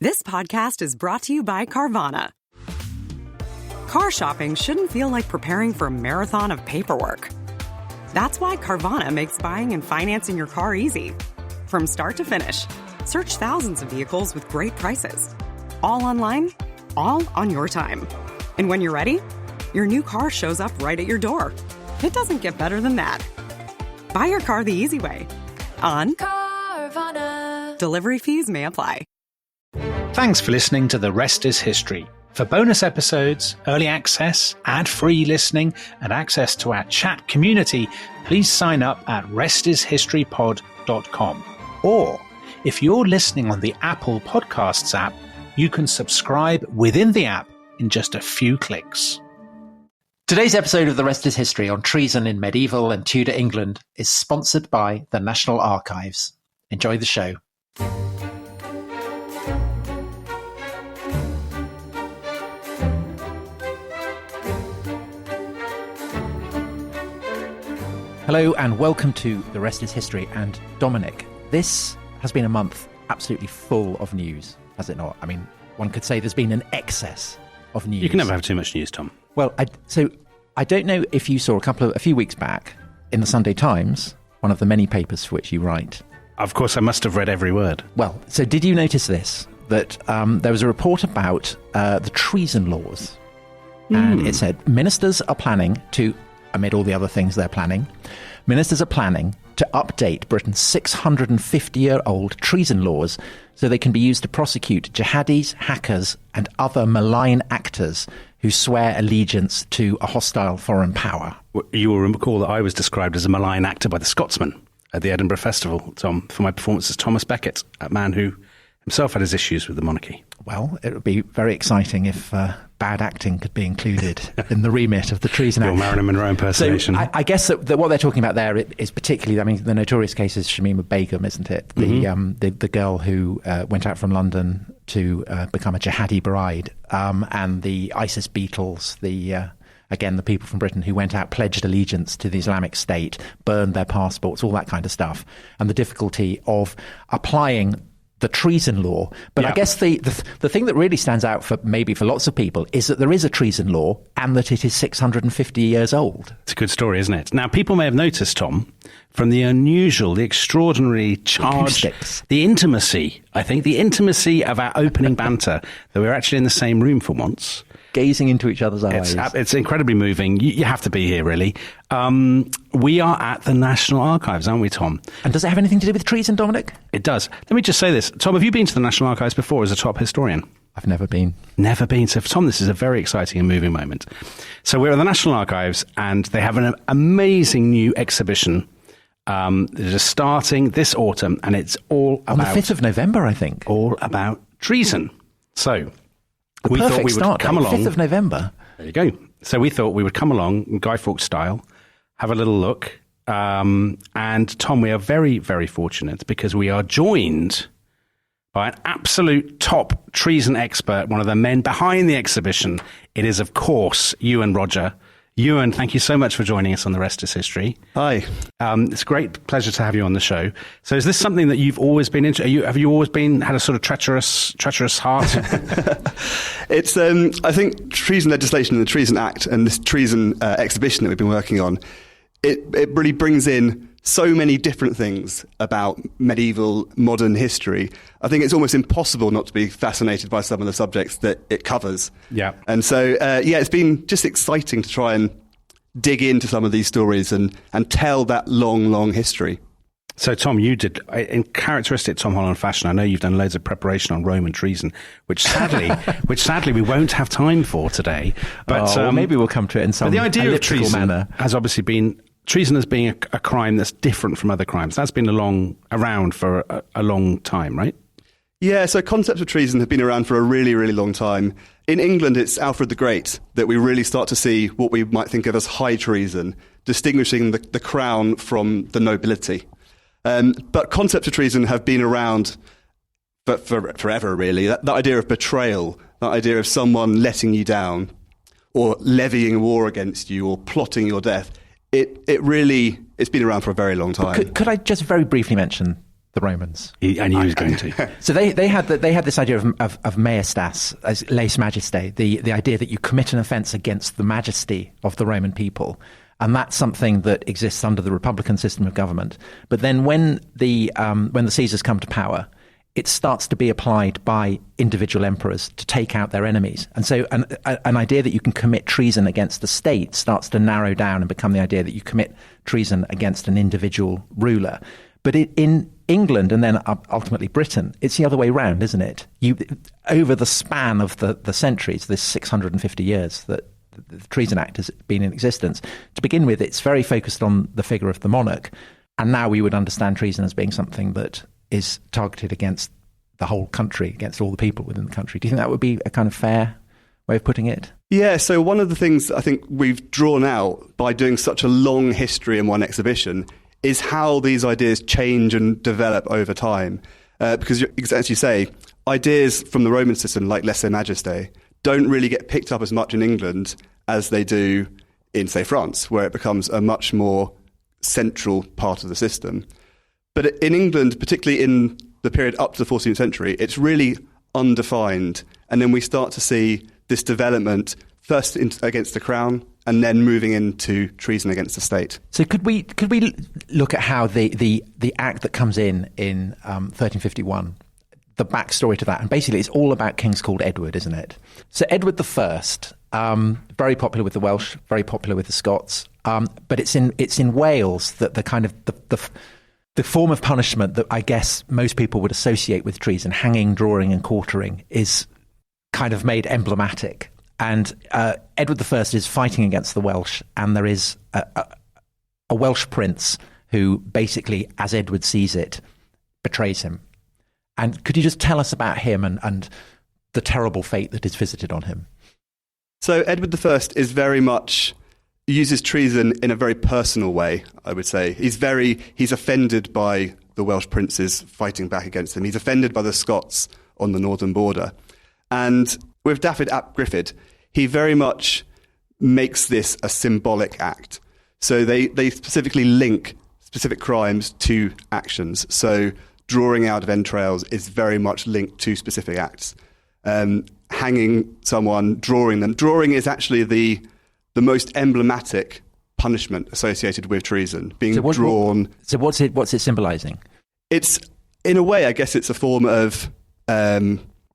This podcast is brought to you by Carvana. Car shopping shouldn't feel like preparing for a marathon of paperwork. That's why Carvana makes buying and financing your car easy. From start to finish, search thousands of vehicles with great prices. All online, all on your time. And when you're ready, your new car shows up right at your door. It doesn't get better than that. Buy your car the easy way. On Carvana. Delivery fees may apply. Thanks for listening to The Rest is History. For bonus episodes, early access, ad-free listening, and access to our chat community, please sign up at restishistorypod.com. Or, if you're listening on the Apple Podcasts app, you can subscribe within the app in just a few clicks. Today's episode of The Rest is History on treason in medieval and Tudor England is sponsored by the National Archives. Enjoy the show. Hello and welcome to The Rest is History. And Dominic, this has been a month absolutely full of news, has it not? I mean, one could say there's been an excess of news. You can never have too much news, Tom. Well, I don't know if you saw a few weeks back in the Sunday Times, one of the many papers for which you write. Of course, I must have read every word. Well, so did you notice this? That there was a report about the treason laws. And it said ministers are planning to, amid all the other things they're planning, ministers are planning to update Britain's 650-year-old treason laws so they can be used to prosecute jihadis, hackers, and other malign actors who swear allegiance to a hostile foreign power. You will recall that I was described as a malign actor by the Scotsman at the Edinburgh Festival, Tom, for my performance as Thomas Becket, a man who himself had his issues with the monarchy. Well, it would be very exciting if bad acting could be included in the remit of the Treason Act. Your Marilyn Monroe impersonation. So I guess that what they're talking about there is particularly, I mean, the notorious case is Shamima Begum, isn't it? The girl who went out from London to become a jihadi bride, and the ISIS Beatles, again, the people from Britain who went out, pledged allegiance to the Islamic State, burned their passports, all that kind of stuff, and the difficulty of applying the treason law. But I guess the thing that really stands out for lots of people is that there is a treason law and that it is 650 years old. It's a good story, isn't it? Now, people may have noticed, Tom, from the unusual, the extraordinary charge, the intimacy of our opening banter, that we're actually in the same room for once. Gazing into each other's eyes. It's incredibly moving. You have to be here, really. We are at the National Archives, aren't we, Tom? And does it have anything to do with treason, Dominic? It does. Let me just say this. Tom, have you been to the National Archives before as a top historian? I've never been. Never been. So, Tom, this is a very exciting and moving moment. So we're at the National Archives and they have an amazing new exhibition that is starting this autumn, and it's all about... On the 5th of November, I think. All about treason. So... we thought we would come along. 5th of November. There you go. So we thought we would come along, Guy Fawkes style, have a little look. And Tom, we are very, very fortunate because we are joined by an absolute top treason expert, one of the men behind the exhibition. It is, of course, Ewan Roger. Ewan, thank you so much for joining us on The Rest is History. Hi. It's a great pleasure to have you on the show. So is this something that you've always been into? Have you always had a sort of treacherous heart? It's, I think, treason legislation and the Treason Act and this treason exhibition that we've been working on, it really brings in so many different things about medieval, modern history. I think it's almost impossible not to be fascinated by some of the subjects that it covers. Yeah. And so, it's been just exciting to try and dig into some of these stories and tell that long, long history. So, Tom, you did, in characteristic Tom Holland fashion, I know you've done loads of preparation on Roman treason, which sadly we won't have time for today. But maybe we'll come to it in some the idea of treason manner. Has obviously been... Treason as being a crime that's different from other crimes. That's been around for a long time, right? Yeah, so concepts of treason have been around for a really, really long time. In England, it's Alfred the Great that we really start to see what we might think of as high treason, distinguishing the crown from the nobility. But concepts of treason have been around for forever, really. That idea of betrayal, that idea of someone letting you down or levying war against you or plotting your death, it's been around for a very long time. Could I just very briefly mention the Romans. I knew he was going to. So they had this idea of majestas, as lèse majesté, the idea that you commit an offence against the majesty of the Roman people. And that's something that exists under the republican system of government. But then when the Caesars come to power, it starts to be applied by individual emperors to take out their enemies. And so an idea that you can commit treason against the state starts to narrow down and become the idea that you commit treason against an individual ruler. But in England and then ultimately Britain, it's the other way round, isn't it? Over the span of the centuries, this 650 years that the Treason Act has been in existence, to begin with, it's very focused on the figure of the monarch. And now we would understand treason as being something that is targeted against the whole country, against all the people within the country. Do you think that would be a kind of fair way of putting it? Yeah, so one of the things I think we've drawn out by doing such a long history in one exhibition is how these ideas change and develop over time. Because, as you say, ideas from the Roman system, like lèse majesté, don't really get picked up as much in England as they do in, say, France, where it becomes a much more central part of the system. But in England, particularly in the period up to the 14th century, it's really undefined. And then we start to see this development first against the crown and then moving into treason against the state. So could we look at how the act that comes in 1351, the backstory to that, and basically it's all about kings called Edward, isn't it? So Edward I, very popular with the Welsh, very popular with the Scots, but it's in Wales that the kind of the form of punishment that I guess most people would associate with treason, hanging, drawing and quartering, is kind of made emblematic. And Edward I is fighting against the Welsh, and there is a Welsh prince who basically, as Edward sees it, betrays him. And could you just tell us about him and the terrible fate that is visited on him? So Edward I is very much uses treason in a very personal way, I would say. He's offended by the Welsh princes fighting back against him. He's offended by the Scots on the northern border. And with Dafydd ap Gruffudd, he very much makes this a symbolic act. So they specifically link specific crimes to actions. So drawing out of entrails is very much linked to specific acts. Hanging someone, drawing them. Drawing is actually the most emblematic punishment associated with treason, being drawn. So what's it symbolising? It's, in a way, I guess it's a form of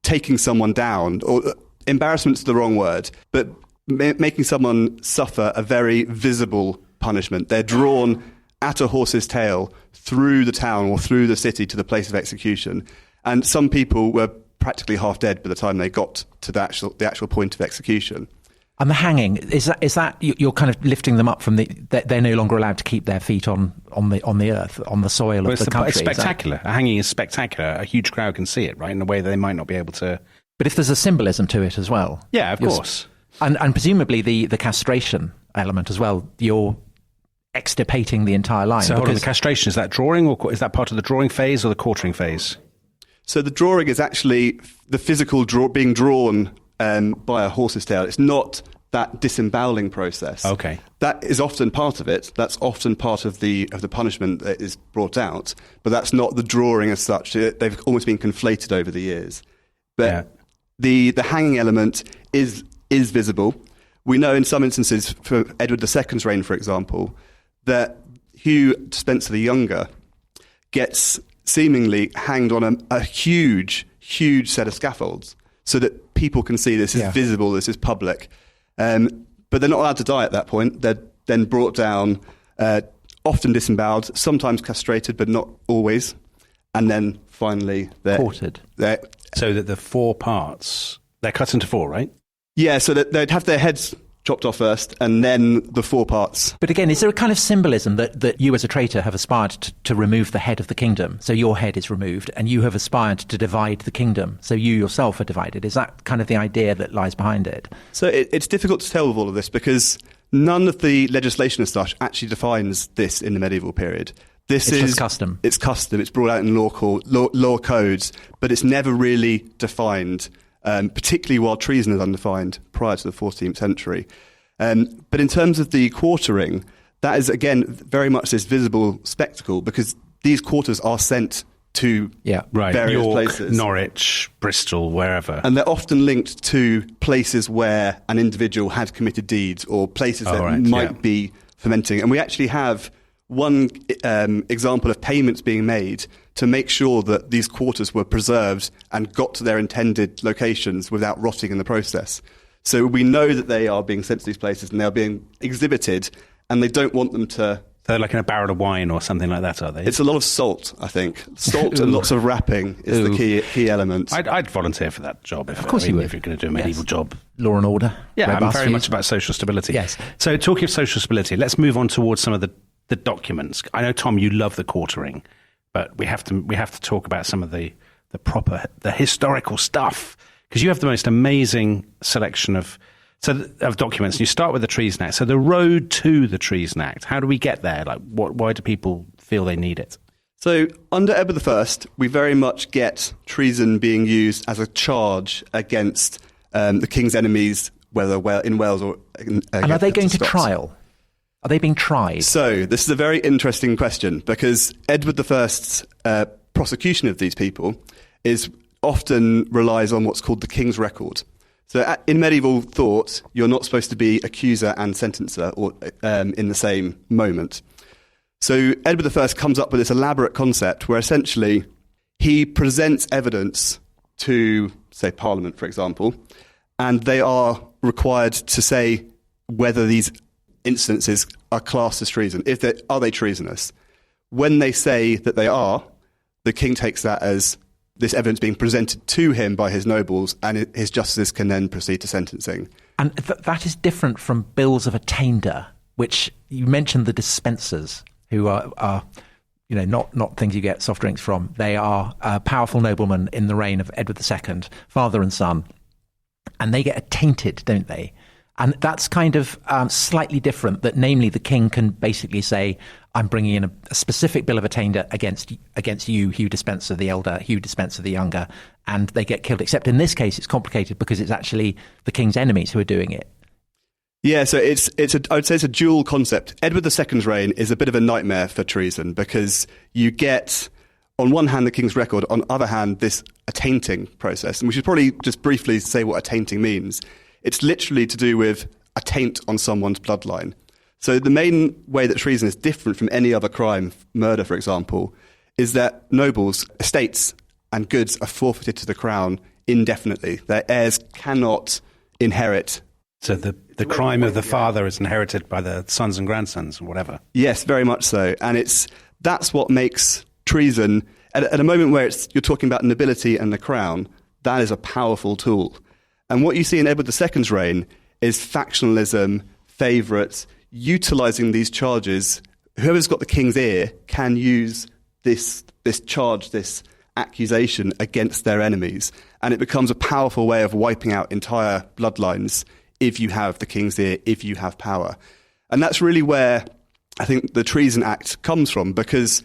taking someone down, or embarrassment's the wrong word, but making someone suffer a very visible punishment. They're drawn at a horse's tail through the town or through the city to the place of execution. And some people were practically half dead by the time they got to the actual point of execution. And the hanging, is that you're kind of lifting them up from they're no longer allowed to keep their feet on the earth, on the soil of the country? It's spectacular. A hanging is spectacular. A huge crowd can see it, right, in a way that they might not be able to. But if there's a symbolism to it as well. Yeah, of course. And presumably the castration element as well, you're extirpating the entire line. So hold on, the castration, is that drawing, or is that part of the drawing phase or the quartering phase? So the drawing is actually the physical being drawn by a horse's tail. It's not that disemboweling process. Okay. That is often part of it. That's often part of the punishment that is brought out, but that's not the drawing as such. They've almost been conflated over the years. But the hanging element is visible. We know in some instances, for Edward II's reign, for example, that Hugh Spencer the Younger gets seemingly hanged on a huge set of scaffolds so that people can see this is visible, this is public. But they're not allowed to die at that point. They're then brought down, often disemboweled, sometimes castrated, but not always. And then finally they're quartered. So that the four parts, they're cut into four, right? Yeah, so that they'd have their heads chopped off first, and then the four parts. But again, is there a kind of symbolism that you as a traitor have aspired to remove the head of the kingdom? So your head is removed, and you have aspired to divide the kingdom. So you yourself are divided. Is that kind of the idea that lies behind it? So it's difficult to tell with all of this because none of the legislation as such actually defines this in the medieval period. It's just custom. It's custom. It's brought out in law codes, but it's never really defined. Particularly while treason is undefined prior to the 14th century. But in terms of the quartering, that is, again, very much this visible spectacle because these quarters are sent to right. various York, places. Norwich, Bristol, wherever. And they're often linked to places where an individual had committed deeds or places that might be fermenting. And we actually have one example of payments being made to make sure that these quarters were preserved and got to their intended locations without rotting in the process. So we know that they are being sent to these places and they are being exhibited, and they don't want them to... They're like in a barrel of wine or something like that, are they? It's a lot of salt, I think. Salt and lots of wrapping is the key element. I'd volunteer for that job. Of course you would. If you're going to do a medieval job. Law and order. Yeah, I'm very much about social stability. Yes. So talking of social stability, let's move on towards some of the documents. I know, Tom, you love the quartering, but we have to talk about some of the historical stuff, because you have the most amazing selection of documents. You start with the Treason Act. So the road to the Treason Act, how do we get there? Like, why do people feel they need it? So under Edward I, we very much get treason being used as a charge against the king's enemies, whether in Wales or... and are they going to trial? Are they being tried? So this is a very interesting question, because Edward I's prosecution of these people often relies on what's called the King's Record. So in medieval thought, you're not supposed to be accuser and sentencer or in the same moment. So Edward I comes up with this elaborate concept where essentially he presents evidence to, say, Parliament, for example, and they are required to say whether these instances are classed as treason. Are they treasonous? When they say that they are, the king takes that as this evidence being presented to him by his nobles, and his justices can then proceed to sentencing. And that is different from bills of attainder, which you mentioned the dispensers, who are not things you get soft drinks from. They are powerful noblemen in the reign of Edward II, father and son, and they get attainted, don't they? And that's kind of slightly different, that namely the king can basically say, I'm bringing in a specific bill of attainder against you, Hugh Despenser the elder, Hugh Despenser the younger, and they get killed. Except in this case, it's complicated because it's actually the king's enemies who are doing it. Yeah, so I would say it's a dual concept. Edward II's reign is a bit of a nightmare for treason, because you get, on one hand, the King's Record, on the other hand, this attainting process. And we should probably just briefly say what attainting means. It's literally to do with a taint on someone's bloodline. So the main way that treason is different from any other crime, murder, for example, is that nobles, estates, and goods are forfeited to the crown indefinitely. Their heirs cannot inherit. So the crime of the father is inherited by the sons and grandsons or whatever. Yes, very much so. And that's what makes treason, at a moment where you're talking about nobility and the crown, that is a powerful tool. And what you see in Edward II's reign is factionalism, favourites, utilising these charges. Whoever's got the king's ear can use this charge, this accusation against their enemies. And it becomes a powerful way of wiping out entire bloodlines if you have the king's ear, if you have power. And that's really where I think the Treason Act comes from, because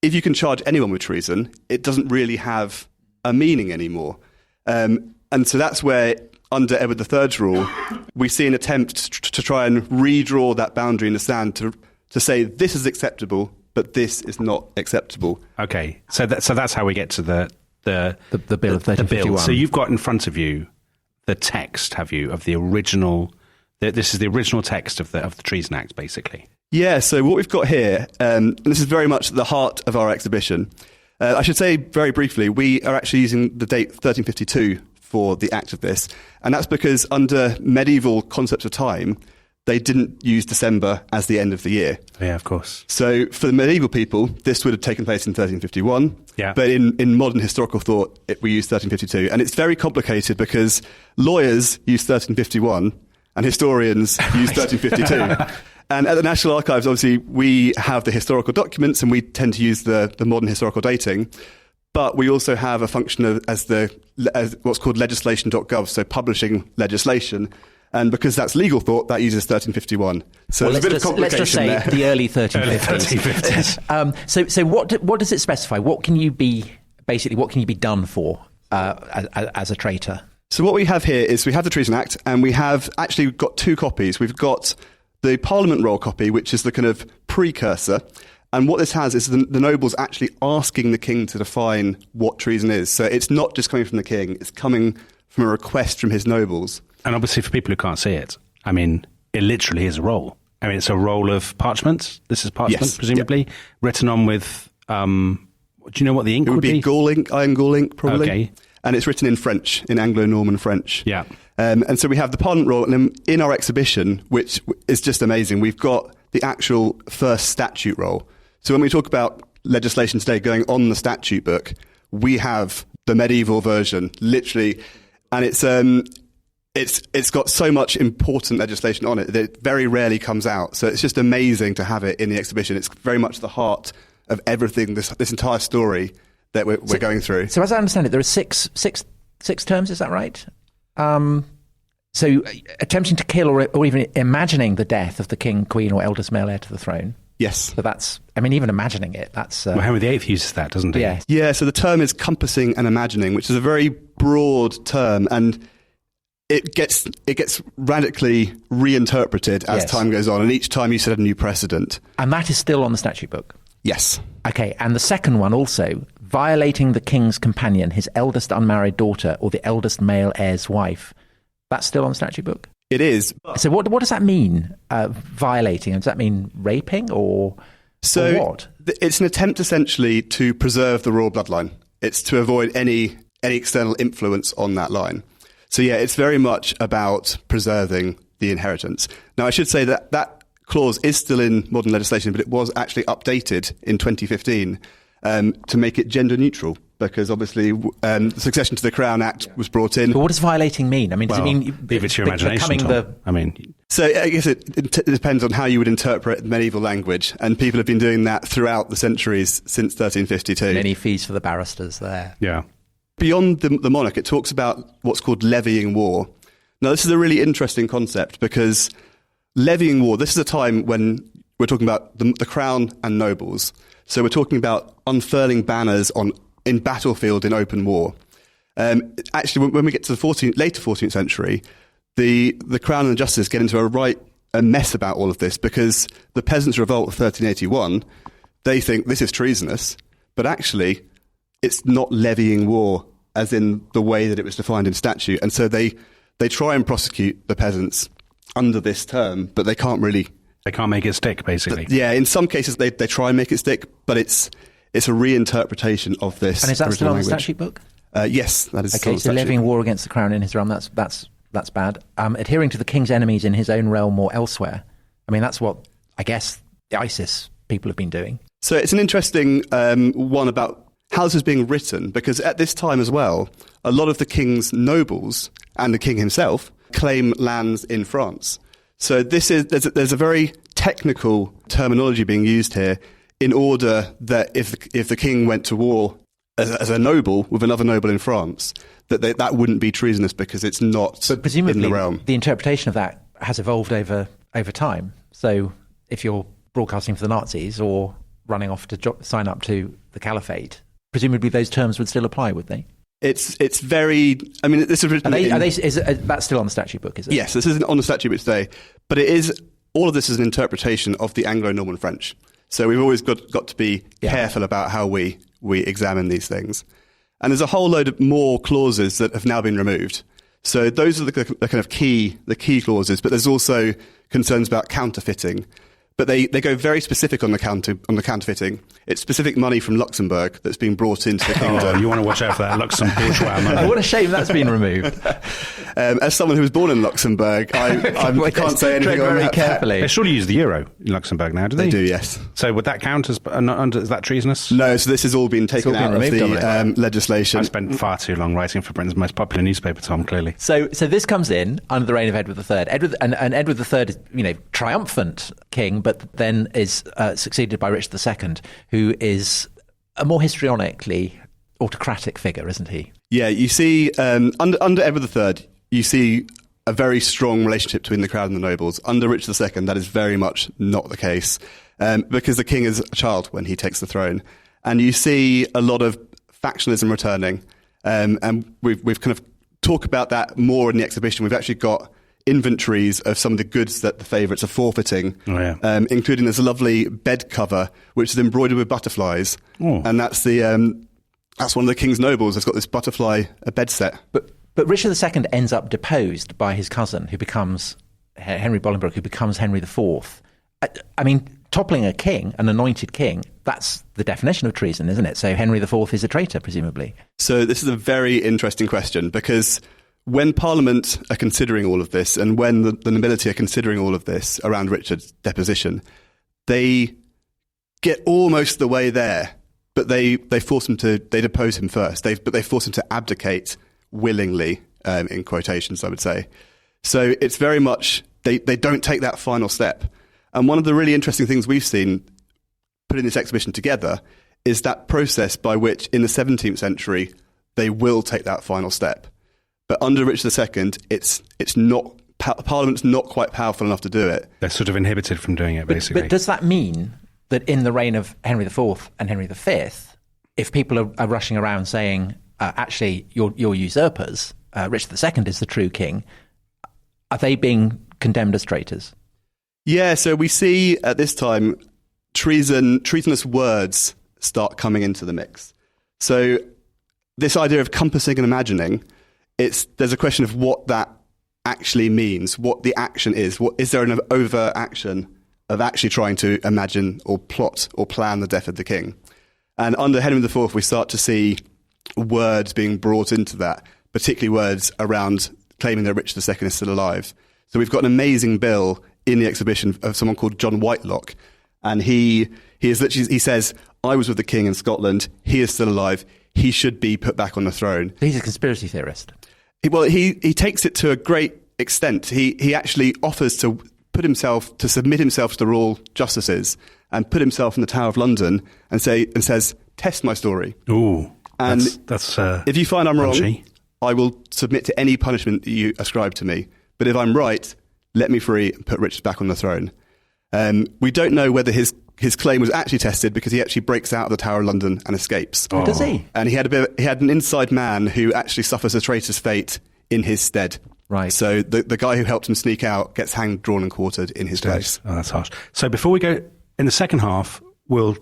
if you can charge anyone with treason, it doesn't really have a meaning anymore. And so that's where, under Edward III's rule, we see an attempt to try and redraw that boundary in the sand to say this is acceptable, but this is not acceptable. Okay, so that's how we get to the bill of 1351. So you've got in front of you the text, have you, of the original? This is the original text of the Treason Act, basically. Yeah. So what we've got here, and this is very much the heart of our exhibition. I should say very briefly, we are actually using the date 1352 for the act of this, and that's because under medieval concepts of time, they didn't use December as the end of the year. Yeah, of course. So for the medieval people, this would have taken place in 1351. Yeah. But in modern historical thought, we use 1352. And it's very complicated because lawyers use 1351 and historians use 1352. And at the National Archives, obviously, we have the historical documents and we tend to use the modern historical dating. But we also have a function as what's called legislation.gov, so publishing legislation. And because that's legal thought, that uses 1351. So there's a bit of complication let's just say there. the early 1350s. So what does it specify? What can you be done for as a traitor? So what we have here is we have the Treason Act, and we have actually got two copies. We've got the Parliament Roll copy, which is the kind of precursor, And what this has is the nobles actually asking the king to define what treason is. So it's not just coming from the king, it's coming from a request from his nobles. And obviously for people who can't see it, I mean, it literally is a roll. I mean, it's a roll of parchment. This is parchment, Yes, presumably, written on with, do you know what the ink It would be gall ink, iron gall ink, probably. Okay. And it's written in French, in Anglo-Norman French. Yeah. And so we have the Parliament roll, and then in our exhibition, which is just amazing, we've got the actual first statute roll. So when we talk about legislation today going on the statute book, we have the medieval version, literally, and it's got so much important legislation on it that it very rarely comes out. So it's just amazing to have it in the exhibition. It's very much the heart of everything, this entire story that we're going through. So as I understand it, there are six terms, is that right? So attempting to kill or even imagining the death of the king, queen, or eldest male heir to the throne. Yes. So that's, I mean, even imagining it, that's... Well, Henry VIII uses that, doesn't he? Yeah. Yeah, so the term is compassing and imagining, which is a very broad term, and it gets radically reinterpreted as time goes on, and each time you set a new precedent. And that is still on the statute book? Yes. Okay, and the second one also, violating the king's companion, his eldest unmarried daughter, or the eldest male heir's wife. That's still on the statute book? It is. So what does that mean, violating? Does that mean raping or what? It's an attempt essentially to preserve the royal bloodline. It's to avoid any external influence on that line. So yeah, it's very much about preserving the inheritance. Now I should say that clause is still in modern legislation, but it was actually updated in 2015 to make it gender neutral. Because obviously the Succession to the Crown Act was brought in. But what does violating mean? I mean, does it mean... Leave it to your imagination, Tom. So I guess it depends on how you would interpret medieval language. And people have been doing that throughout the centuries since 1352. Many fees for the barristers there. Yeah. Beyond the monarch, it talks about what's called levying war. Now, this is a really interesting concept because levying war, this is a time when we're talking about the crown and nobles. So we're talking about unfurling banners in battlefield in open war. Actually, when we get to the later 14th century, the Crown and the Justice get into a mess about all of this because the Peasants' Revolt of 1381, they think this is treasonous, but actually it's not levying war as in the way that it was defined in statute. And so they try and prosecute the peasants under this term, but they can't really... They can't make it stick, basically. Yeah, in some cases they try and make it stick, but it's a reinterpretation of this. And is that still on the language. statute book? Yes, that is. Okay, so levying war against the crown in his realm, that's bad. Adhering to the king's enemies in his own realm or elsewhere. I mean, that's what I guess the ISIS people have been doing. So it's an interesting one about how this is being written, because at this time as well, a lot of the king's nobles and the king himself claim lands in France. So there's a very technical terminology being used here, in order that if the king went to war as a noble with another noble in France, that wouldn't be treasonous because it's not but presumably, in the realm. The interpretation of that has evolved over time. So if you're broadcasting for the Nazis or running off to sign up to the caliphate, presumably those terms would still apply, would they? It's very... I mean, this is written... That's still on the statute book, is it? Yes, this isn't on the statute book today, but it is... All of this is an interpretation of the Anglo-Norman French. So we've always got to be careful about how we examine these things. And there's a whole load of more clauses that have now been removed. So those are the kind of key clauses, but there's also concerns about counterfeiting. But they go very specific on the counterfeiting. It's specific money from Luxembourg that's being brought into the kingdom. Oh, you want to watch out for that Luxembourg money. Oh, what a shame that's been removed. As someone who was born in Luxembourg, I can't say anything on that. Carefully. They surely use the euro in Luxembourg now, do they? They do, yes. So would that count as is that treasonous? No, so this has all been taken out of the legislation. I spent far too long writing for Britain's most popular newspaper, Tom, clearly. So this comes in under the reign of Edward III. Edward III is, triumphant king, but then is succeeded by Richard II, who is a more histrionically autocratic figure, isn't he? Yeah, you see, under Edward III, you see a very strong relationship between the crown and the nobles. Under Richard II, that is very much not the case, because the king is a child when he takes the throne. And you see a lot of factionalism returning, and we've kind of talked about that more in the exhibition. We've actually got inventories of some of the goods that the favourites are forfeiting, including there's a lovely bed cover which is embroidered with butterflies, and that's one of the king's nobles has got this butterfly bed set. But Richard II ends up deposed by his cousin, who becomes Henry Bolingbroke, who becomes Henry IV. I mean, toppling a king, an anointed king, that's the definition of treason, isn't it? So Henry IV is a traitor, presumably. So this is a very interesting question, because when Parliament are considering all of this, and when the nobility are considering all of this around Richard's deposition, they get almost the way there, but they depose him first. But they force him to abdicate willingly, in quotations, I would say. So it's very much, they don't take that final step. And one of the really interesting things we've seen putting this exhibition together is that process by which, in the 17th century, they will take that final step. But under Richard II, it's not, Parliament's not quite powerful enough to do it. They're sort of inhibited from doing it, basically. But does that mean that in the reign of Henry IV and Henry V, if people are rushing around saying, actually, you're usurpers, Richard II is the true king, are they being condemned as traitors? Yeah, so we see at this time treasonous words start coming into the mix. So this idea of compassing and imagining, there's a question of what that actually means, what the action is. Is there an overt action of actually trying to imagine or plot or plan the death of the king? And under Henry IV, we start to see words being brought into that, particularly words around claiming that Richard II is still alive. So we've got an amazing bill in the exhibition of someone called John Whitelock, and he says, "I was with the king in Scotland. He is still alive. He should be put back on the throne." He's a conspiracy theorist. He takes it to a great extent. He actually offers to submit himself to the royal justices and put himself in the Tower of London and says, "Test my story." Ooh, and that's if you find I'm wrong, punchy. I will submit to any punishment that you ascribe to me. But if I'm right, let me free and put Richard back on the throne. We don't know whether his claim was actually tested, because he actually breaks out of the Tower of London and escapes. Oh. Does he? And he had an inside man who actually suffers a traitor's fate in his stead. Right. So the guy who helped him sneak out gets hanged, drawn and quartered in his place. Oh, that's harsh. So before we go, in the second half, we'll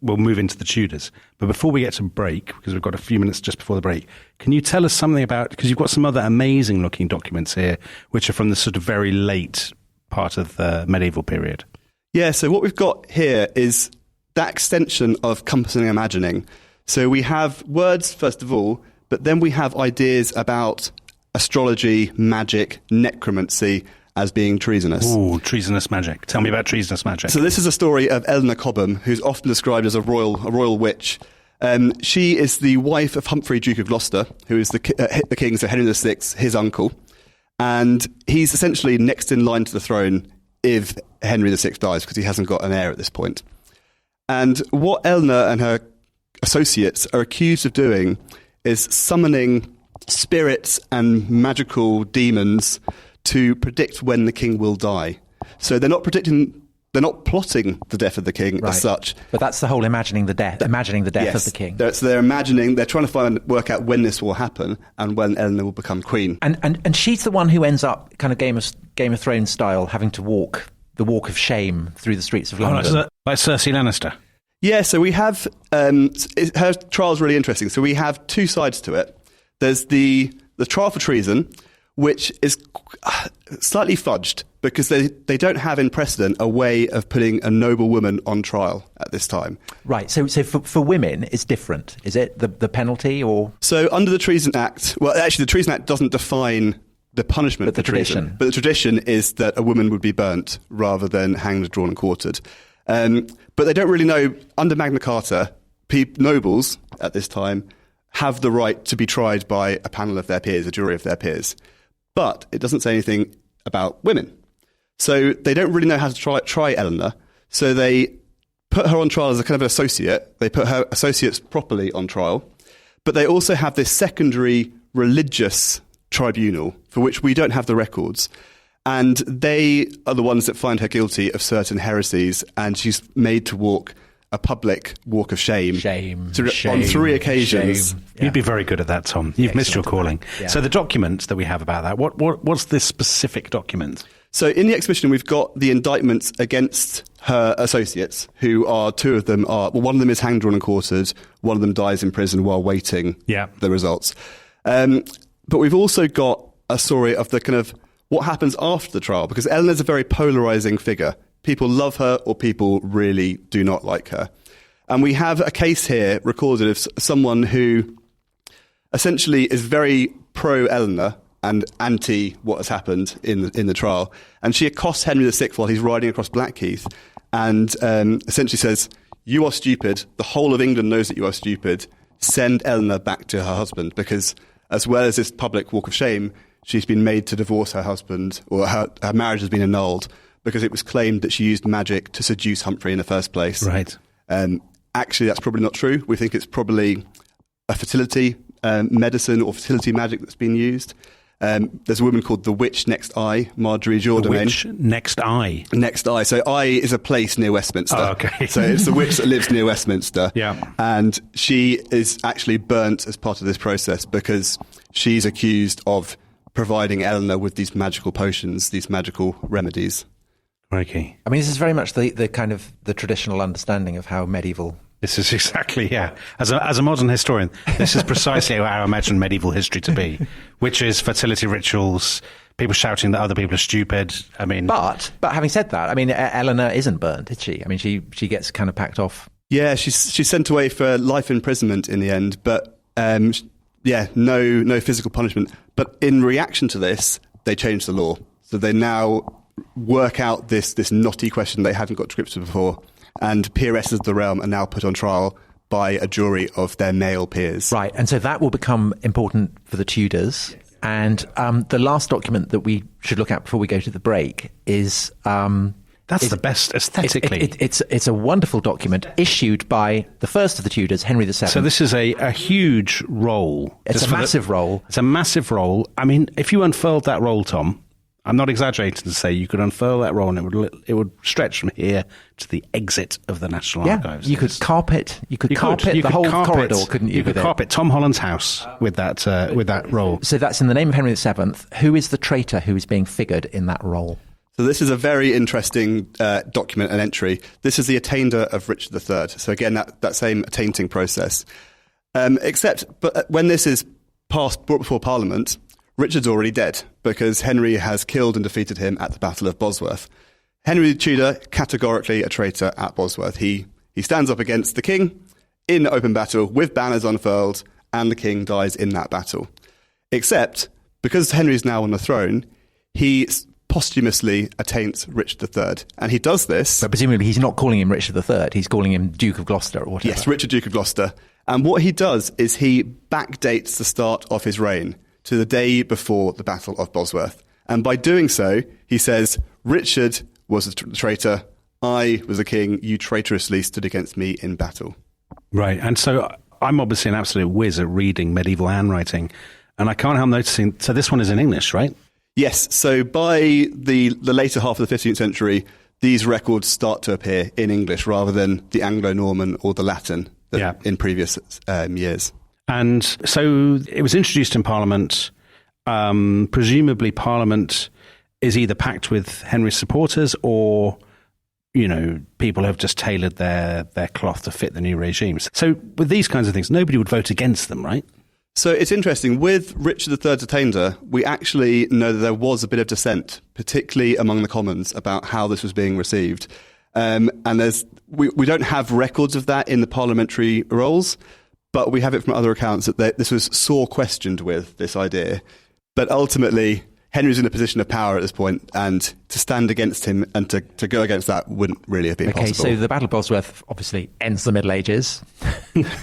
move into the Tudors. But before we get to break, because we've got a few minutes just before the break, can you tell us something about, because you've got some other amazing looking documents here, which are from the sort of very late part of the medieval period? Yeah, so what we've got here is that extension of compassing and imagining. So we have words, first of all, but then we have ideas about astrology, magic, necromancy as being treasonous. Ooh, treasonous magic. Tell me about treasonous magic. So this is a story of Eleanor Cobham, who's often described as a royal witch. She is the wife of Humphrey, Duke of Gloucester, who is the king, so Henry VI, his uncle. And he's essentially next in line to the throne if Henry VI dies, because he hasn't got an heir at this point. And what Eleanor and her associates are accused of doing is summoning spirits and magical demons to predict when the king will die. So they're not plotting the death of the king as such. But that's the whole imagining the death yes, of the king. So they're trying to work out when this will happen and when Eleanor will become queen. And she's the one who ends up kind of Game of Thrones style, having to walk the walk of shame through the streets of London. Like Cersei Lannister. Yeah, so we have, her trial's really interesting. So we have two sides to it. There's the trial for treason, which is slightly fudged, because they don't have in precedent a way of putting a noble woman on trial at this time. Right, so for women, it's different, is it? The penalty, or...? So under the Treason Act, well, actually the Treason Act doesn't define the punishment but for treason. But the tradition is that a woman would be burnt rather than hanged, drawn and quartered. But they don't really know, under Magna Carta, nobles at this time have the right to be tried by a panel of their peers, a jury of their peers. But it doesn't say anything about women. So they don't really know how to try Eleanor. So they put her on trial as a kind of an associate. They put her associates properly on trial. But they also have this secondary religious tribunal for which we don't have the records. And they are the ones that find her guilty of certain heresies, and she's made to walk a public walk of shame. Shame. On 3 occasions. Shame. You'd be very good at that, Tom. You've missed your calling. Yeah. So the document that we have about that, what's this specific document? So in the exhibition, we've got the indictments against her associates, who are 2 of them are, well, one of them is hanged, drawn and quartered. One of them dies in prison while waiting the results. But we've also got a story of the kind of what happens after the trial, because Eleanor's a very polarizing figure. People love her or people really do not like her. And we have a case here recorded of someone who essentially is very pro-Eleanor and anti what has happened in the trial. And she accosts Henry VI while he's riding across Blackheath and essentially says, "You are stupid. The whole of England knows that you are stupid. Send Eleanor back to her husband," because as well as this public walk of shame, she's been made to divorce her husband, or her marriage has been annulled because it was claimed that she used magic to seduce Humphrey in the first place. Right. Actually, that's probably not true. We think it's probably a fertility medicine or fertility magic that's been used. There's a woman called the Witch Next Eye, Marjorie Jourdain. The Witch Next Eye. Next Eye. So Eye is a place near Westminster. Oh, okay. So it's the witch that lives near Westminster. Yeah. And she is actually burnt as part of this process because she's accused of providing Eleanor with these magical potions, these magical remedies. Okay. I mean, this is very much the kind of the traditional understanding of how medieval. This is exactly, As a modern historian, this is precisely how I imagine medieval history to be, which is fertility rituals, people shouting that other people are stupid. I mean, but having said that, I mean, Eleanor isn't burnt, is she? I mean, she gets kind of packed off. Yeah, she's sent away for life imprisonment in the end, but no physical punishment. But in reaction to this, they changed the law, so they now work out this knotty question they hadn't got to grips with before. And peeresses of the realm are now put on trial by a jury of their male peers. Right, and so that will become important for the Tudors. Yes. And the last document that we should look at before we go to the break is... That's the best aesthetically. It's a wonderful document issued by the first of the Tudors, Henry VII. So this is a huge roll. It's a massive roll. It's a massive roll. I mean, if you unfurled that roll, Tom... I'm not exaggerating to say you could unfurl that roll and it would stretch from here to the exit of the National Archives. You could carpet the whole corridor, couldn't you? You could carpet Tom Holland's house with that roll. So that's in the name of Henry VII. Who is the traitor who is being figured in that roll? So this is a very interesting document and entry. This is the attainder of Richard III. So again, that same attainting process. But when this is brought before Parliament, Richard's already dead because Henry has killed and defeated him at the Battle of Bosworth. Henry Tudor, categorically a traitor at Bosworth. He stands up against the king in open battle with banners unfurled, and the king dies in that battle. Except, because Henry is now on the throne, he posthumously attaints Richard III. And he does this... But presumably he's not calling him Richard III, he's calling him Duke of Gloucester or whatever. Yes, Richard, Duke of Gloucester. And what he does is he backdates the start of his reign to the day before the Battle of Bosworth. And by doing so, he says, Richard was the traitor, I was a king, you traitorously stood against me in battle. Right, and so I'm obviously an absolute whiz at reading medieval handwriting, and I can't help noticing, so this one is in English, right? Yes, so by the later half of the 15th century, these records start to appear in English rather than the Anglo-Norman or the Latin in previous years. And so it was introduced in Parliament. Presumably Parliament is either packed with Henry's supporters or, people have just tailored their cloth to fit the new regimes. So with these kinds of things, nobody would vote against them, right? So it's interesting. With Richard III's attainder, we actually know that there was a bit of dissent, particularly among the Commons, about how this was being received. And we don't have records of that in the parliamentary rolls, but we have it from other accounts that this was sore questioned with, this idea. But ultimately, Henry's in a position of power at this point, and to stand against him and to go against that wouldn't really have been possible. Okay, so the Battle of Bosworth obviously ends the Middle Ages.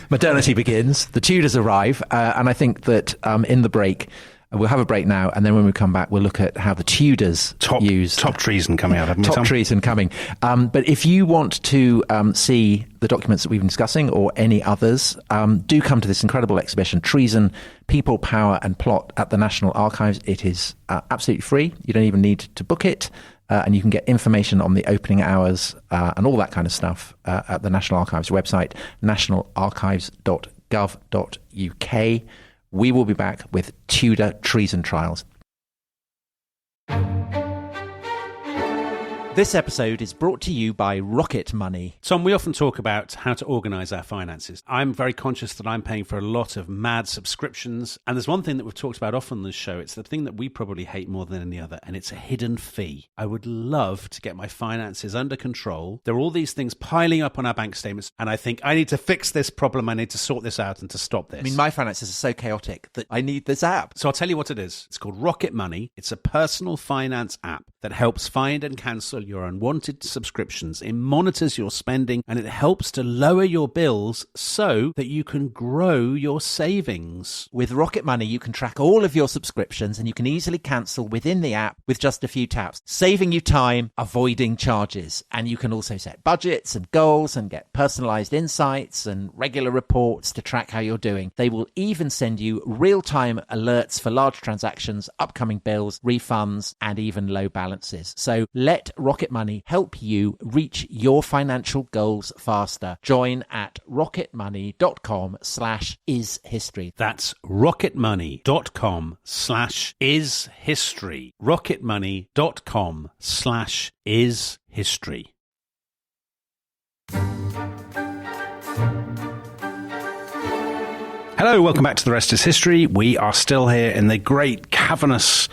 Modernity begins. The Tudors arrive. And I think that in the break, we'll have a break now, and then when we come back, we'll look at how the Tudors use... Top treason coming out, haven't we, Tom? Top treason coming. But if you want to see the documents that we've been discussing, or any others, do come to this incredible exhibition, Treason, People, Power and Plot at the National Archives. It is absolutely free. You don't even need to book it. and you can get information on the opening hours and all that kind of stuff at the National Archives website, nationalarchives.gov.uk. We will be back with Tudor treason trials. This episode is brought to you by Rocket Money. Tom, we often talk about how to organise our finances. I'm very conscious that I'm paying for a lot of mad subscriptions. And there's one thing that we've talked about often on this show. It's the thing that we probably hate more than any other, and it's a hidden fee. I would love to get my finances under control. There are all these things piling up on our bank statements, and I think I need to fix this problem. I need to sort this out and to stop this. I mean, my finances are so chaotic that I need this app. So I'll tell you what it is. It's called Rocket Money. It's a personal finance app that helps find and cancel your unwanted subscriptions. It monitors your spending and it helps to lower your bills so that you can grow your savings. With Rocket Money, you can track all of your subscriptions and you can easily cancel within the app with just a few taps, saving you time, avoiding charges. And you can also set budgets and goals and get personalized insights and regular reports to track how you're doing. They will even send you real-time alerts for large transactions, upcoming bills, refunds, and even low balances. So let Rocket Money help you reach your financial goals faster. Join at rocketmoney.com/ishistory. That's rocketmoney.com/ishistory. rocketmoney.com/ishistory. Hello, welcome back to The Rest is History. We are still here in the great cavernous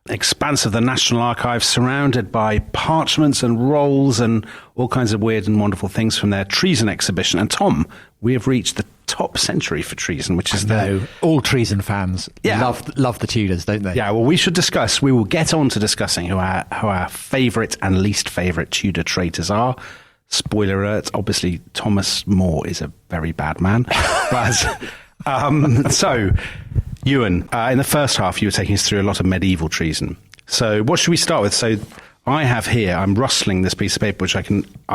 expanse of the National Archives, surrounded by parchments and rolls and all kinds of weird and wonderful things from their treason exhibition. And Tom, we have reached the top century for treason, which is all treason fans love the Tudors, don't they? Yeah, well, we will get on to discussing who our favourite and least favourite Tudor traitors are. Spoiler alert, obviously Thomas More is a very bad man. So Ewan, in the first half, you were taking us through a lot of medieval treason. So what should we start with? So I have here, I'm rustling this piece of paper, which I'll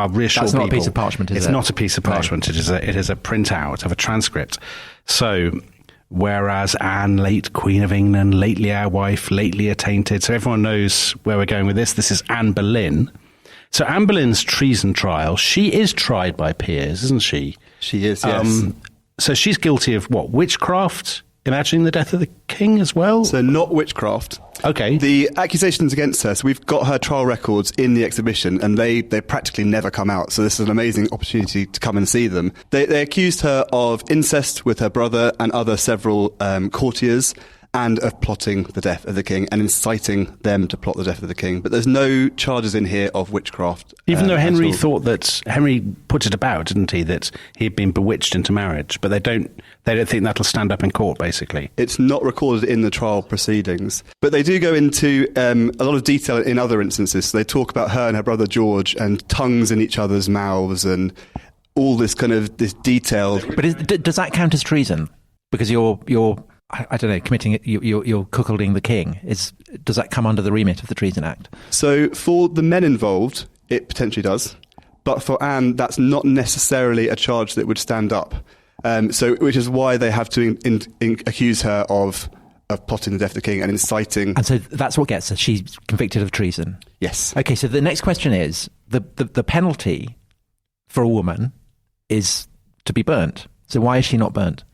reassure people. That's not a piece of parchment, is it? It's not a piece of parchment. No. It is a printout of a transcript. So, whereas Anne, late Queen of England, lately our wife, lately attainted. So everyone knows where we're going with this. This is Anne Boleyn. So Anne Boleyn's treason trial, she is tried by peers, isn't she? She is, yes. So she's guilty of what? Witchcraft? Imagining the death of the king as well? So not witchcraft. Okay. The accusations against her, so we've got her trial records in the exhibition and they practically never come out. So this is an amazing opportunity to come and see them. They accused her of incest with her brother and other several courtiers, and of plotting the death of the king and inciting them to plot the death of the king. But there's no charges in here of witchcraft. Even though Henry thought that, Henry put it about, didn't he, that he'd been bewitched into marriage, but they don't think that'll stand up in court, basically. It's not recorded in the trial proceedings. But they do go into a lot of detail in other instances. So they talk about her and her brother George and tongues in each other's mouths and all this kind of this detail. But does that count as treason? Because you're I don't know, committing you're cuckolding the king. Does that come under the remit of the Treason Act? So for the men involved, it potentially does. But for Anne, that's not necessarily a charge that would stand up. Which is why they have to accuse her of plotting the death of the king and inciting. And so that's what gets her. She's convicted of treason. Yes. Okay, so the next question is, the penalty for a woman is to be burnt. So why is she not burnt?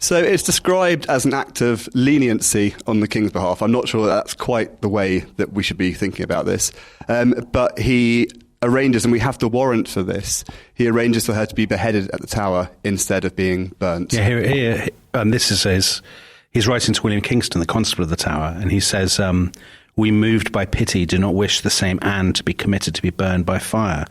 So it's described as an act of leniency on the king's behalf. I'm not sure that's quite the way that we should be thinking about this. But he arranges, and we have the warrant for this, he arranges for her to be beheaded at the Tower instead of being burnt. Yeah, here and this is he's writing to William Kingston, the Constable of the Tower, and he says, "We moved by pity do not wish the same Anne to be committed to be burned by fire.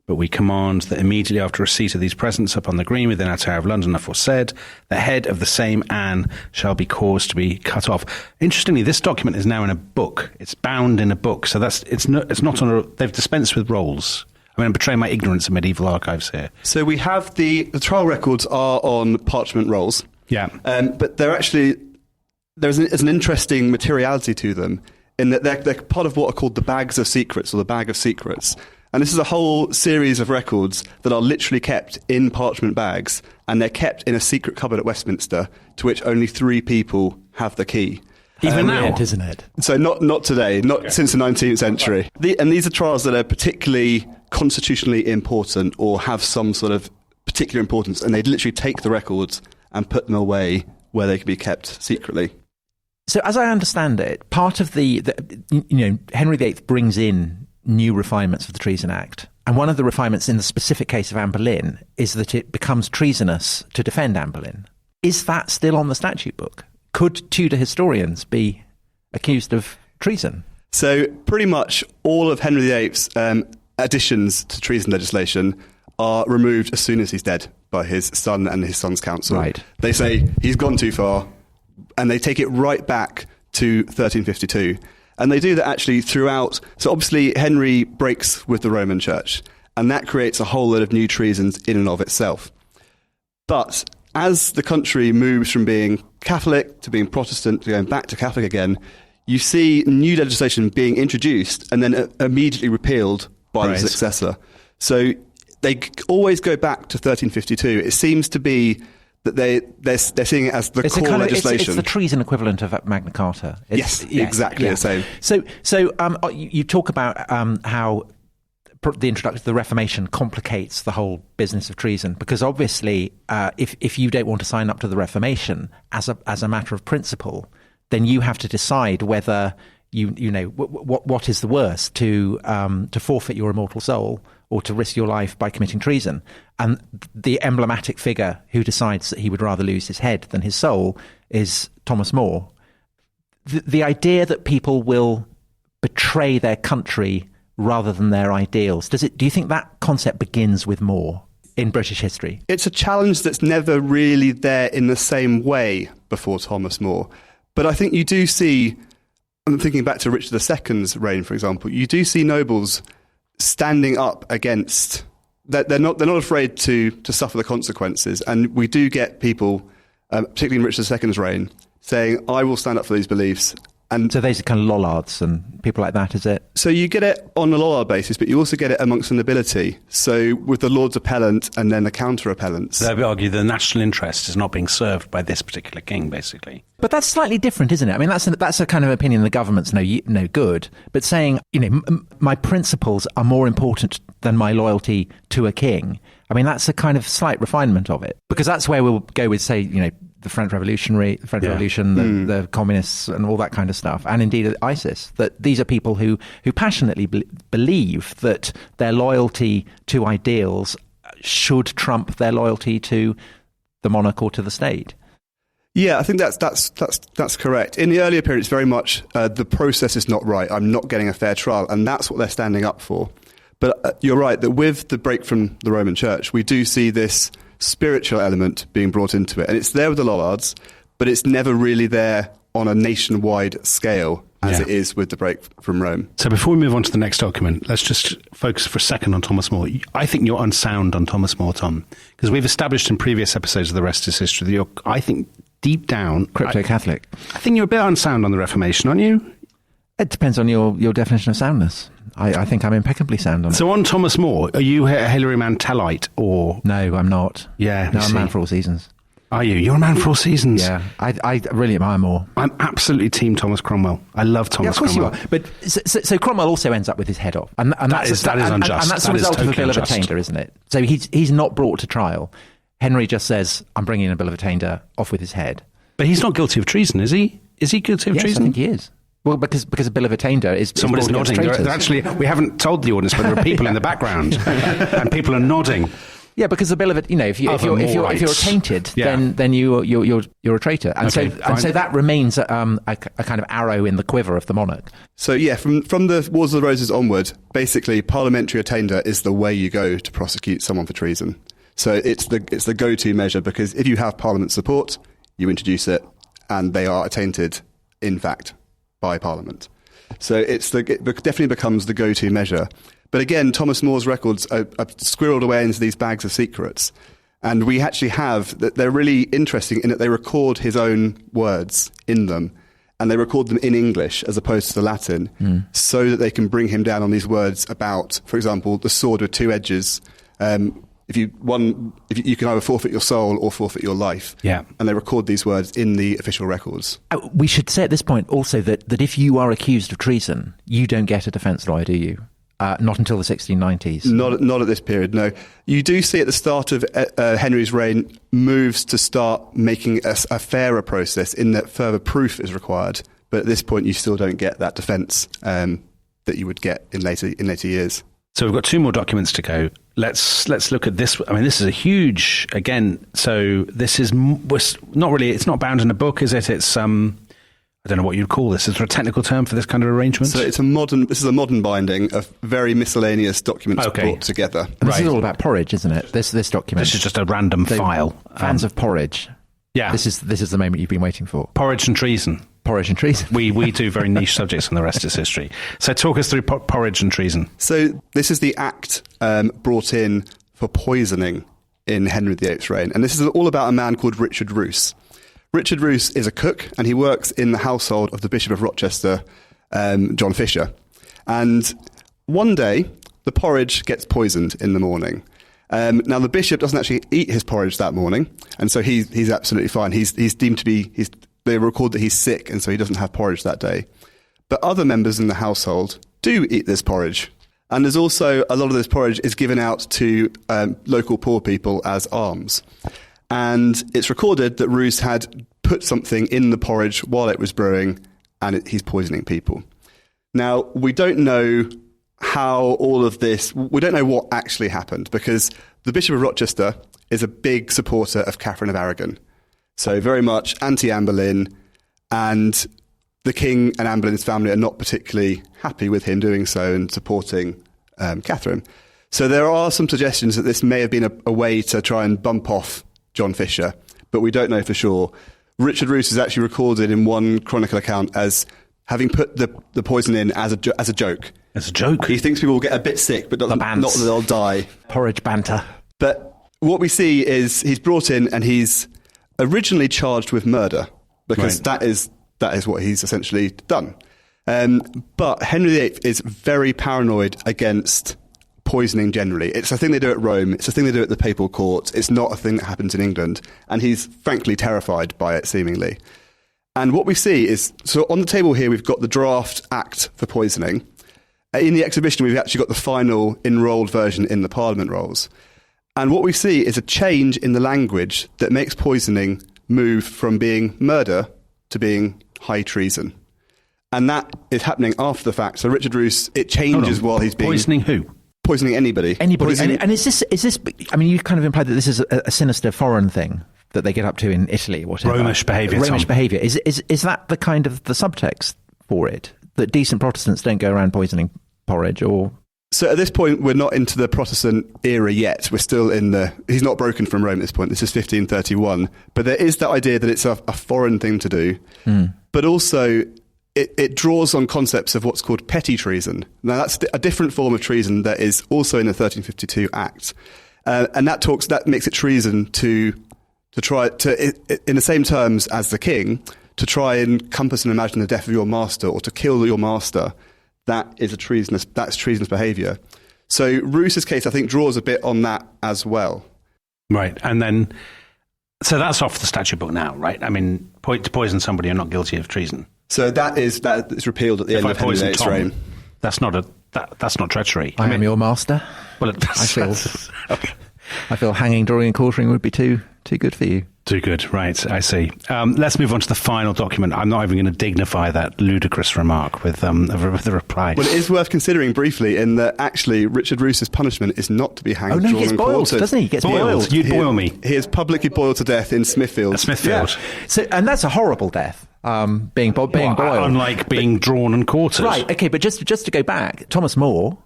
But we command that immediately after receipt of these presents upon the green within our Tower of London aforesaid, the head of the same Anne shall be caused to be cut off." Interestingly, this document is now in a book. It's bound in a book, so it's not on a. They've dispensed with rolls. I mean, I'm betraying my ignorance of medieval archives here. So we have the trial records are on parchment rolls. Yeah, but they're actually there's an interesting materiality to them in that they're part of what are called the bags of secrets or the bag of secrets. And this is a whole series of records that are literally kept in parchment bags, and they're kept in a secret cupboard at Westminster, to which only 3 people have the key. Even now, isn't it? So not today, not since the 19th century. And these are trials that are particularly constitutionally important or have some sort of particular importance, and they'd literally take the records and put them away where they could be kept secretly. So as I understand it, part of Henry VIII brings in new refinements of the Treason Act. And one of the refinements in the specific case of Anne Boleyn is that it becomes treasonous to defend Anne Boleyn. Is that still on the statute book? Could Tudor historians be accused of treason? So pretty much all of Henry VIII's additions to treason legislation are removed as soon as he's dead by his son and his son's council. Right. They say he's gone too far, and they take it right back to 1352. And they do that actually throughout. So obviously Henry breaks with the Roman Church, and that creates a whole lot of new treasons in and of itself. But as the country moves from being Catholic to being Protestant to going back to Catholic again, you see new legislation being introduced and then immediately repealed by the successor. So they always go back to 1352. It seems to be that they're seeing it as the core legislation. It's the treason equivalent of Magna Carta. Yes, exactly the same. So you talk about how the introduction of the Reformation complicates the whole business of treason, because obviously if you don't want to sign up to the Reformation as a matter of principle, then you have to decide whether what is the worst, to forfeit your immortal soul or to risk your life by committing treason. And the emblematic figure who decides that he would rather lose his head than his soul is Thomas More. The idea that people will betray their country rather than their ideals, do you think that concept begins with More in British history? It's a challenge that's never really there in the same way before Thomas More. But I think you do see, I'm thinking back to Richard II's reign, for example, you do see nobles standing up against, they're not afraid to suffer the consequences. And we do get people, particularly in Richard II's reign, saying, I will stand up for these beliefs. And so those are kind of lollards and people like that, is it? So you get it on a lollard basis, but you also get it amongst the nobility. So with the Lord's Appellant and then the counter-appellants. So they would argue the national interest is not being served by this particular king, basically. But that's slightly different, isn't it? I mean, that's a kind of opinion the government's no good. But saying, my principles are more important than my loyalty to a king. I mean, that's a kind of slight refinement of it, because that's where we'll go with, say, the French Revolution, the communists and all that kind of stuff, and indeed ISIS, that these are people who passionately believe that their loyalty to ideals should trump their loyalty to the monarch or to the state. Yeah, I think that's correct. In the earlier period, it's very much the process is not right. I'm not getting a fair trial, and that's what they're standing up for. But you're right that with the break from the Roman Church, we do see this spiritual element being brought into it. And it's there with the Lollards, but it's never really there on a nationwide scale as it is with the break from Rome. So before we move on to the next document, let's just focus for a second on Thomas More. I think you're unsound on Thomas More, Tom, because we've established in previous episodes of The Rest is History that you're, I think, deep down... Crypto-Catholic. I think you're a bit unsound on the Reformation, aren't you? It depends on your definition of soundness. I think I'm impeccably sound on it. So on Thomas More, are you a Hilary Mantellite or... No, I'm not. Yeah. No, I'm a man for all seasons. Are you? You're a man for all seasons? Yeah. I really admire More. I'm absolutely team Thomas Cromwell. I love Thomas Cromwell. Of course you are. But so Cromwell also ends up with his head off. And that is unjust. And that's the result of a bill of attainder, isn't it? So he's not brought to trial. Henry just says, I'm bringing in a bill of attainder, off with his head. But he's not guilty of treason, is he? Is he guilty of treason? I think he is. Well, because a bill of attainder is... Somebody's nodding. They're actually, we haven't told the audience, but there are people in the background, and people are nodding. Yeah, because the bill of it, if you're attainted, then you're a traitor, and so that remains a kind of arrow in the quiver of the monarch. So yeah, from the Wars of the Roses onward, basically parliamentary attainder is the way you go to prosecute someone for treason. So it's the go-to measure, because if you have Parliament support, you introduce it, and they are attainted, in fact, by Parliament. So it definitely becomes the go-to measure. But again, Thomas More's records are squirreled away into these bags of secrets. And we actually have, that they're really interesting in that they record his own words in them. And they record them in English as opposed to the Latin, so that they can bring him down on these words about, for example, the sword with two edges. you can either forfeit your soul or forfeit your life. Yeah. And they record these words in the official records. We should say at this point also that if you are accused of treason, you don't get a defence lawyer, do you? Not until the 1690s. Not at this period, no. You do see at the start of Henry's reign moves to start making a fairer process in that further proof is required. But at this point, you still don't get that defence that you would get in later years. So we've got 2 more documents to go. Let's look at this. I mean, this is a huge, again, so this is not really, it's not bound in a book, is it? It's, I don't know what you'd call this. Is there a technical term for this kind of arrangement? So this is a modern binding of very miscellaneous documents brought together. And this is all about porridge, isn't it? This document. This is just a random file. Fans of porridge. Yeah. This is the moment you've been waiting for. Porridge and treason. Porridge and treason. We do very niche subjects on the rest is history. So talk us through porridge and treason. So this is the act brought in for poisoning in Henry VIII's reign. And this is all about a man called Richard Roos. Richard Roos is a cook, and he works in the household of the Bishop of Rochester, John Fisher. And one day, the porridge gets poisoned in the morning. Now, the bishop doesn't actually eat his porridge that morning, and so he's absolutely fine. He's deemed to be... They record that he's sick, and so he doesn't have porridge that day. But other members in the household do eat this porridge. And there's also a lot of this porridge is given out to local poor people as alms. And it's recorded that Roos had put something in the porridge while it was brewing, and he's poisoning people. Now, we don't know how all of this... We don't know what actually happened, because the Bishop of Rochester is a big supporter of Catherine of Aragon. So very much anti-Anne Boleyn, and the king and Anne Boleyn's family are not particularly happy with him doing so and supporting Catherine. So there are some suggestions that this may have been a way to try and bump off John Fisher, but we don't know for sure. Richard Roos is actually recorded in one chronicle account as having put the poison in as a joke. As a joke? He thinks people will get a bit sick, but not that they'll die. Porridge banter. But what we see is he's brought in and he's originally charged with murder, because that is what he's essentially done. But Henry VIII is very paranoid against poisoning generally. It's a thing they do at Rome. It's a thing they do at the papal court. It's not a thing that happens in England. And he's frankly terrified by it, seemingly. And what we see is, so on the table here, we've got the draft act for poisoning. In the exhibition, we've actually got the final enrolled version in the Parliament rolls. And what we see is a change in the language that makes poisoning move from being murder to being high treason. And that is happening after the fact. So Richard Roos, it changes while he's being... Poisoning who? Poisoning anybody. And is this? I mean, you kind of implied that this is a sinister foreign thing that they get up to in Italy or whatever. Romish behaviour. Romish behaviour. Is that the kind of the subtext for it? That decent Protestants don't go around poisoning porridge, or... So at this point, we're not into the Protestant era yet. We're still in the... He's not broken from Rome at this point. This is 1531. But there is that idea that it's a foreign thing to do. But also... It draws on concepts of what's called petty treason. Now, that's a different form of treason that is also in the 1352 Act. And that makes it treason to try to, in the same terms as the king, to try and compass and imagine the death of your master or to kill your master. That's treasonous behaviour. So Roos's case, I think, draws a bit on that as well. Right. And then, so that's off the statute book now, right? I mean, to poison somebody, you're not guilty of treason. So that is repealed at the end of Henry VIII's reign. That's not treachery. I am your master. Well, I feel hanging, drawing, and quartering would be too good for you. Too good, right? I see. Let's move on to the final document. I'm not even going to dignify that ludicrous remark with the reply. Well, it is worth considering briefly in that actually Richard Roos's punishment is not to be hanged, drawn, he gets and boiled, quartered. doesn't he? He gets boiled. You'd boil me. He is publicly boiled to death in Smithfield. Smithfield. Yeah. So, and that's a horrible death. Being boiled. Unlike being drawn and quartered. Right, okay, but just to go back, Thomas More,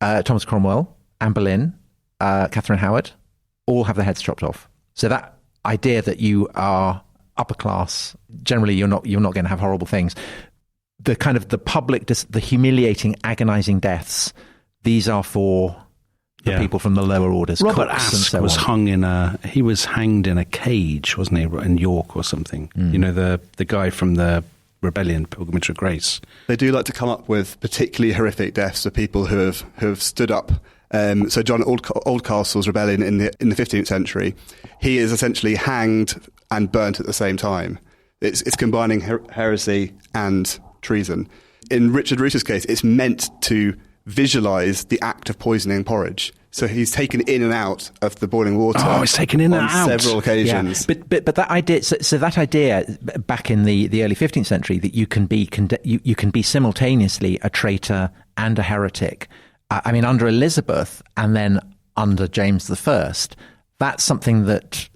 Thomas Cromwell, Anne Boleyn, Catherine Howard, all have their heads chopped off. So that idea that you are upper class, generally you're not going to have horrible things. The kind of the public, the humiliating, agonising deaths, these are for the people from the lower orders. Robert Aske was hanged in a cage, wasn't he, in York or something? You know, the guy from the rebellion, Pilgrimage of Grace. They do like to come up with particularly horrific deaths of people who have stood up So John Oldcastle's rebellion in the 15th century, he is essentially hanged and burnt at the same time. It's combining heresy and treason. In Richard Roos's case, it's meant to visualise the act of poisoning porridge. So he's taken in and out of the boiling water. Oh, he's taken in and out on several occasions. Yeah. But that idea, so that idea back in the early 15th century that you can be simultaneously a traitor and a heretic. I mean, under Elizabeth and then under James I, that's something that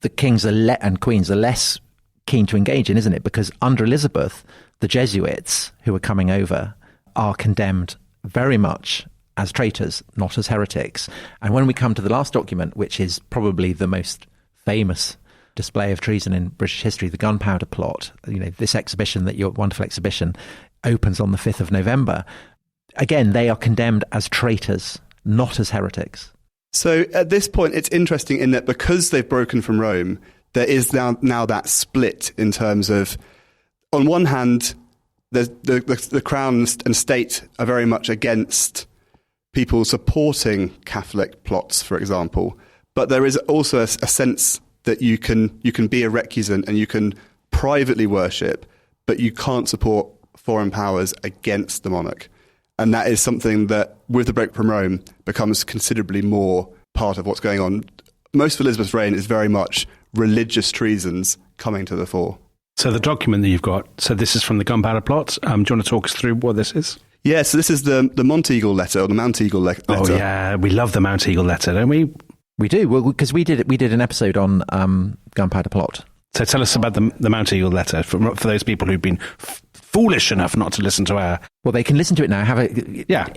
the kings and queens are less keen to engage in, isn't it? Because under Elizabeth, the Jesuits who are coming over are condemned very much as traitors, not as heretics. And when we come to the last document, which is probably the most famous display of treason in British history, the Gunpowder Plot, this exhibition, your wonderful exhibition, opens on the 5th of November. Again, they are condemned as traitors, not as heretics. So at this point, it's interesting in that because they've broken from Rome, there is now that split in terms of, on one hand, the crown and state are very much against people supporting Catholic plots, for example. But there is also a sense that you can be a recusant and you can privately worship, but you can't support foreign powers against the monarch. And that is something that, with the break from Rome, becomes considerably more part of what's going on. Most of Elizabeth's reign is very much religious treasons coming to the fore. So the document that you've got, so this is from the Gunpowder Plot. Do you want to talk us through what this is? Yeah, so this is the Monteagle letter, or the Mounteagle letter. Oh yeah, we love the Mounteagle letter, don't we? We do, well, because we did an episode on Gunpowder Plot. So tell us about the Mounteagle letter for those people who've been foolish enough not to listen to our... Well, they can listen to it now, have a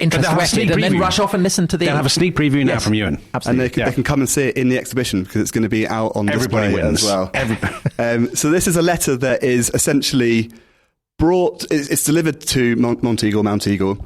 interest whetted, and then rush off and listen to the... They'll have a sneak preview now from Ewan. Absolutely. And they can come and see it in the exhibition because it's going to be out on Everybody display wins. as well. Everybody. So this is a letter that is essentially it's delivered to Mounteagle,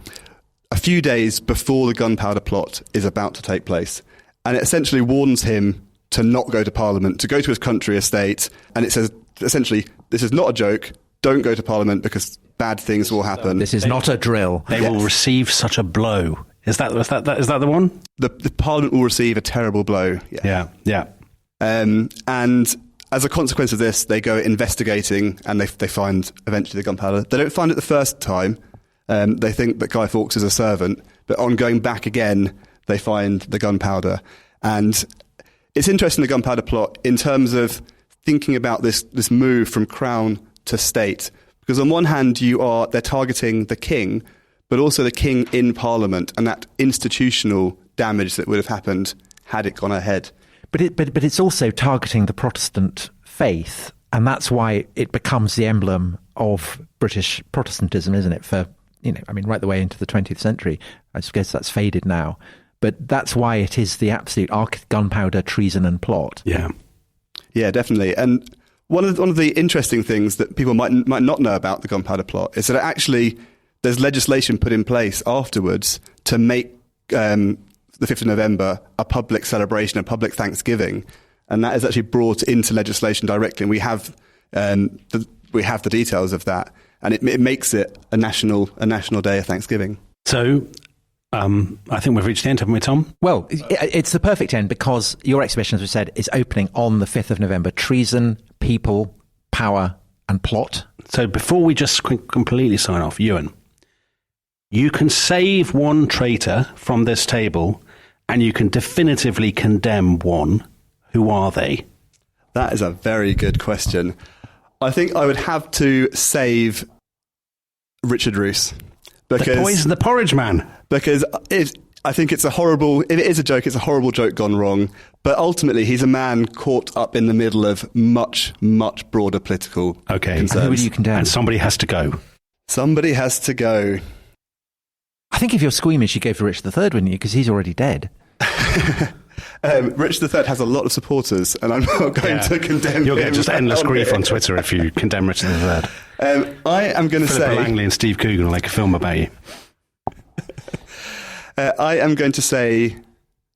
a few days before the Gunpowder Plot is about to take place. And it essentially warns him to not go to Parliament, to go to his country estate. And it says, essentially, this is not a joke. Don't go to Parliament because bad things will happen. This is not a drill. They will receive such a blow. Is that the one? The Parliament will receive a terrible blow. Yeah. And as a consequence of this, they go investigating and they find eventually the gunpowder. They don't find it the first time. They think that Guy Fawkes is a servant. But on going back again, they find the gunpowder. And it's interesting, the Gunpowder Plot, in terms of thinking about this move from crown to state. Because on one hand, they're targeting the king, but also the king in Parliament and that institutional damage that would have happened had it gone ahead. But it's also targeting the Protestant faith, and that's why it becomes the emblem of British Protestantism, isn't it? For right the way into the 20th century. I guess that's faded now, but that's why it is the absolute gunpowder, treason, and plot. Yeah, definitely. And one of the interesting things that people might not know about the Gunpowder Plot is that actually there's legislation put in place afterwards to make the 5th of November a public celebration, a public Thanksgiving, and that is actually brought into legislation directly. And we have the details of that, and it makes it a national day of Thanksgiving. So I think we've reached the end, haven't we, Tom? Well, it's the perfect end because your exhibition, as we said, is opening on the 5th of November. Treason, people, power, and plot. So before we just completely sign off, Ewan, you can save one traitor from this table and you can definitively condemn one. Who are they? That is a very good question. I think I would have to save Richard Roos. Because the porridge man. Because I think if it is a joke, it's a horrible joke gone wrong. But ultimately, he's a man caught up in the middle of much, much broader political concerns. And who would you condemn? And somebody has to go. Somebody has to go. I think if you're squeamish, you go for Richard III, wouldn't you? Because he's already dead. Richard III has a lot of supporters, and I'm not going to condemn him. You'll get just endless grief on Twitter if you condemn Richard III. I am going to say... Philippa Langley and Steve Coogan will make a film about you. I am going to say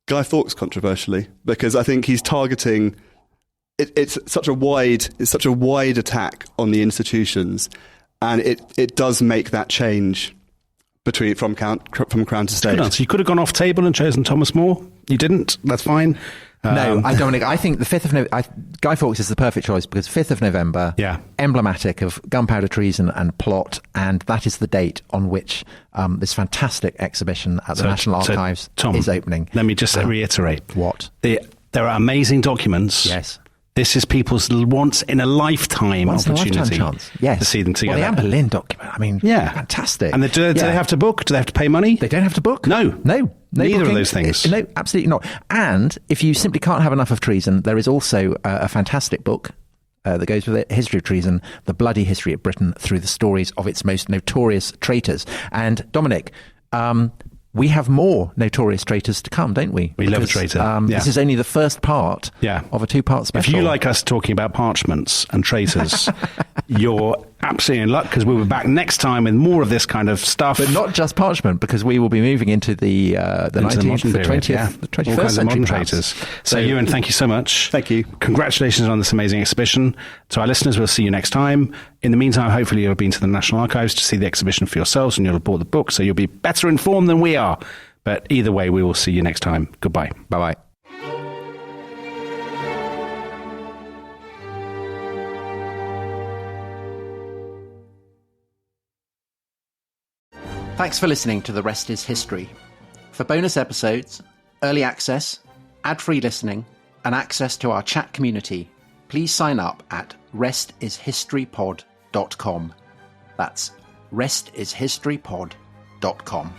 Guy Fawkes, controversially, because I think he's targeting... It's such a wide attack on the institutions, and it does make that change from Crown to State. Good answer. You could have gone off table and chosen Thomas More. You didn't. That's fine. No, Dominic, I think the 5th of November, Guy Fawkes is the perfect choice because 5th of November, emblematic of gunpowder treason and plot, and that is the date on which this fantastic exhibition at the National Archives is opening. Let me just reiterate. What? There are amazing documents. Yes. This is people's once-in-a-lifetime opportunity chance. Yes. to see them together. Well, the Anne Boleyn document, I mean, fantastic. And do they have to book? Do they have to pay money? They don't have to book. No. Neither of those things. No, absolutely not. And if you simply can't have enough of treason, there is also a fantastic book that goes with it, History of Treason, The Bloody History of Britain Through the Stories of Its Most Notorious Traitors. And Dominic, we have more notorious traitors to come, don't we? We love a traitor. This is only the first part of a 2-part special. If you like us talking about parchments and traitors, you're absolutely in luck because we'll be back next time with more of this kind of stuff. But not just parchment, because we will be moving into the 19th, the 20th, the 21st all kinds of modern century. traitors. So, Ewan, thank you so much. Thank you. Congratulations on this amazing exhibition. To our listeners, we'll see you next time. In the meantime, hopefully you'll have been to the National Archives to see the exhibition for yourselves and you'll have bought the book, so you'll be better informed than we are. But either way, we will see you next time. Goodbye. Bye-bye. Thanks for listening to The Rest is History. For bonus episodes, early access, ad-free listening, and access to our chat community, please sign up at restishistorypod.com. That's restishistorypod.com.